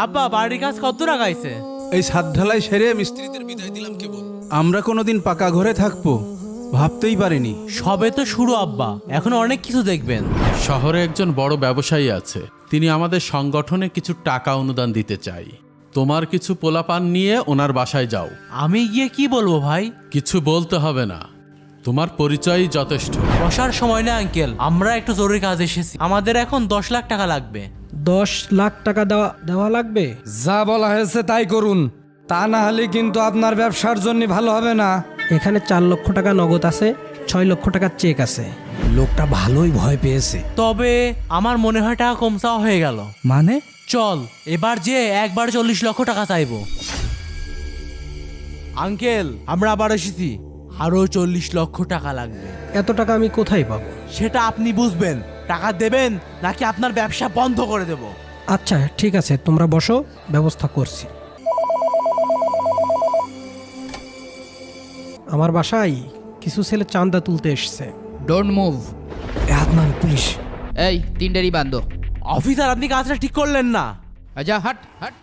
আব্বা বাড়ির কাজ কত টাকাইছে? এই ছাদ ঢালাই সেরে মিস্ত্রিদের বিদায় দিলাম কেবল। আমরা কোনোদিন পাকা ঘরে থাকবো ভাবতেই পারিনি। সবে তো শুরু আব্বা, এখন অনেক কিছু দেখবেন। শহরে একজন বড় ব্যবসায়ী আছে, তিনি আমাদের সংগঠনে কিছু টাকা অনুদান দিতে চাই। তোমার কিছু পোলাপান নিয়ে ওনার বাসায় যাও। আমি গিয়ে কি বলবো ভাই? কিছু বলতে হবে না, তোমার পরিচয়ই যথেষ্ট। বসার সময় না আঙ্কেল, আমরা একটু জরুরি কাজ এসেছি, আমাদের এখন 10 লাখ টাকা লাগবে। 10 লাখ টাকা দেওয়া লাগবে? যা বলা হয়েছে তাই করুন, তা না হলে কিন্তু আপনার ব্যবসার জন্য ভালো হবে না। এখানে 4 লক্ষ টাকা নগদ আছে, 6 লক্ষ টাকার চেক আছে। লোকটা ভালোই ভয় পেয়েছে। তবে আমার মনে হয় টাকা কম চাওয়া হয়ে গেল। মানে? চল এবার যে একবার 40 লক্ষ টাকা চাইবো। আঙ্কেল আমরা আবার এসেছি, আরো 40 লক্ষ টাকা লাগবে। এত টাকা আমি কোথায় পাবো? সেটা আপনি বুঝবেন। টাকা দেবেন নাকি আপনার ব্যবসা বন্ধ করে দেব? আচ্ছা ঠিক আছে, তোমরা বসো, ব্যবস্থা করছি। আমার বাসায় কিছু ছেলে চাঁদা তুলতে এসছে। Don't move. আপনার পুলিশ। এই তিনটেরই বান্ধব। অফিসার আপনি কাজটা ঠিক করলেন না। আচ্ছা হাট হাট।